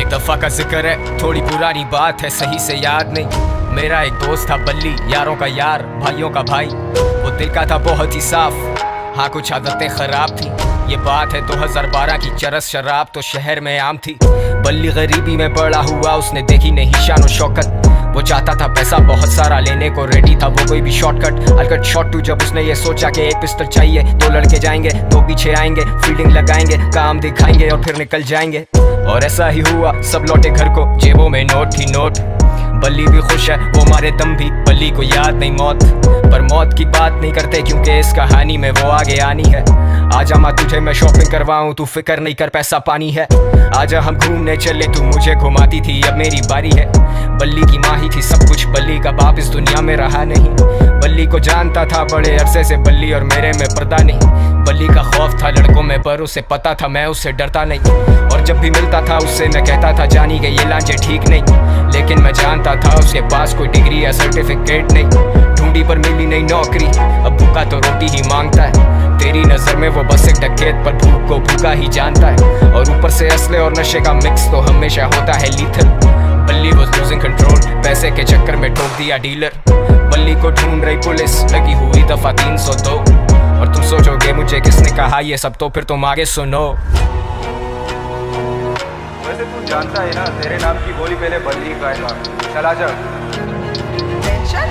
दफा का जिक्र है, थोड़ी पुरानी बात है, सही से याद नहीं। मेरा एक दोस्त था बल्ली, यारों का यार, भाइयों का भाई। वो दिल का था बहुत ही साफ, हाँ कुछ आदतें खराब थी। ये बात है 2012 की, चरस शराब तो शहर में आम थी। बल्ली गरीबी में बड़ा हुआ, उसने देखी नहीं शान और शौकत। वो चाहता था पैसा बहुत सारा, लेने को रेडी था वो कोई भी शॉर्टकट। अलकट शॉट टू, जब उसने ये सोचा कि एक पिस्टल चाहिए, दो लड़के जाएंगे, दो पीछे आएंगे, फील्डिंग लगाएंगे, काम दिखाएंगे और फिर निकल जाएंगे। और ऐसा ही हुआ, सब लौटे घर को, जेबों में नोट ही नोट। बल्ली भी खुश है, वो मारे दम भी, बल्ली को याद नहीं मौत। पर मौत की बात नहीं करते, क्योंकि इस कहानी में वो आगे आनी है। आजा माँ तुझे मैं शॉपिंग करवाऊं, तू फिक्र नहीं कर, पैसा पानी है। आजा हम घूमने चले, तू मुझे घुमाती थी, अब मेरी बारी है। बल्ली की माँ ही थी सब कुछ, बल्ली का बाप इस दुनिया में रहा नहीं। बल्ली को जानता था बड़े अरसे से, बल्ली और मेरे में पर्दा नहीं। बल्ली का खौफ था लड़कों में, पर उसे पता था मैं उससे डरता नहीं। और जब भी मिलता था उससे मैं कहता था, जानी के ये लांचे ठीक नहीं। लेकिन मैं जानता था उसके पास कोई डिग्री या सर्टिफिकेट नहीं। ढूंढी पर मिली नहीं नौकरी, अब भूखा तो रोटी ही मांगता है। तेरी नजर में वो बस एक डकैत, पर भूख को भूखा ही जानता है। और ऊपर से असले और नशे का मिक्स तो हमेशा होता है लीथल। बल्ली was losing control, पैसे के चक्कर में ठोक दिया डीलर। बल्ली को ढूंढ रही पुलिस, लगी हुई दफा 302। और तुम सोचोगे मुझे किसने कहा ये सब, तो फिर तुम आगे सुनो। वैसे तू जानता है ना, तेरे नाम की बोली पहले बल्ली गाएगा। चला जा। टेंशन?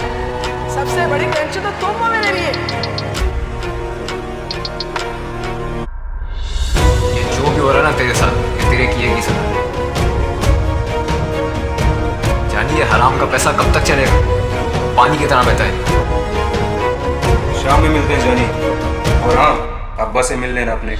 सबसे बड़ी टेंशन तो तुम हो मेरे लिए। ये जो भी हो रहा ना तेरे साथ, ये तेरे किए की सब। जानिए हराम का पैसा कब तक चलेगा, पानी की तरह बहता है। शाम में मिलते हैं जानी। और हाँ, अब्बा से मिल लेना अपने।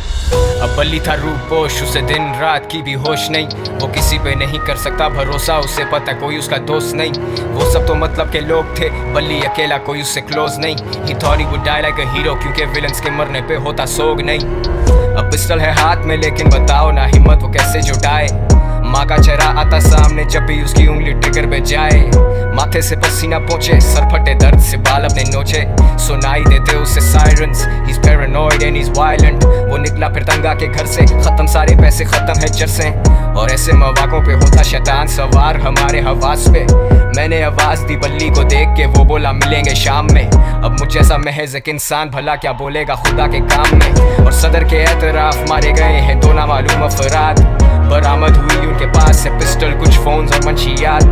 अब बल्ली था रूपोश, उसे दिन रात की भी होश नहीं। वो किसी पे नहीं कर सकता भरोसा, उसे पता कोई उसका दोस्त नहीं। वो सब तो मतलब के लोग थे, बल्ली अकेला कोई उससे क्लोज नहीं। He thought he would die like a hero, क्योंकि विलन्स के मरने पे होता सोग नहीं। अब पिस्टल है हाथ में, लेकिन बताओ ना हिम्मत वो कैसे जुटाए। माँ का चेहरा आता सामने, जब भी उसकी उंगली ट्रिगर पे जाए। माथे से पसीना पहुंचे, सर फटे दर्द से बाल अपने नोचे। सुनाई देते उसे sirens, he's paranoid and he's violent। वो निकला फिर तंगा के घर से, खत्म सारे पैसे, खत्म है जर्से। और ऐसे मौक़ों पे होता शैतान सवार हमारे हवास पे। मैंने आवाज दी बल्ली को देख के, वो बोला मिलेंगे शाम में। अब मुझ जैसा महज एक इंसान भला क्या बोलेगा खुदा के काम में। और सदर के एतराफ मारे गए हैं दो नामालूम अफराद। बरामद हुई उनके पास से पिस्टल, कुछ फोन्स और मंशियात।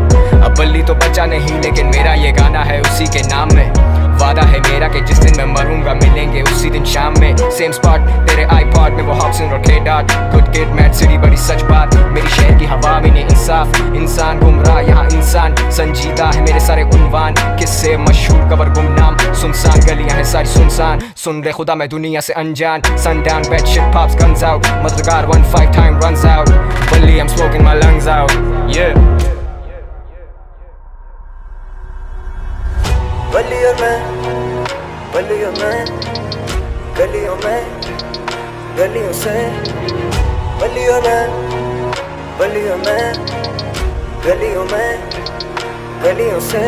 अब बल्ली तो बचा नहीं, लेकिन मेरा ये गाना है उसी के नाम में। वादा है मेरा कि जिस दिन मैं मरूंगा, मिलेंगे उसी दिन शाम में। सेम स्पॉट तेरे आईपॉड में, वो हॉब्सन और के dot. Good kid mad city, बड़ी सच बात। मेरी शहर की हवा में नहीं इंसाफ, इंसान गुमराह यहाँ इंसान संजीदा है। मेरे सारे उन्वान किससे मशहूर, कबर गुमनाम, सुनसान गलियां हैं सारी सुनसान। सुन ले खुदा मैं दुनिया से अनजान। Sundown bed shit pops guns out, मददगार 1-5 time runs out। बल्ली I'm smoking my lungs out, yeah। बल्ली और मैं, बल्ली और मैं, गलियों में, गलियों से। बल्ली और मैं, बल्ली और मैं, गलियों में, गलियों से।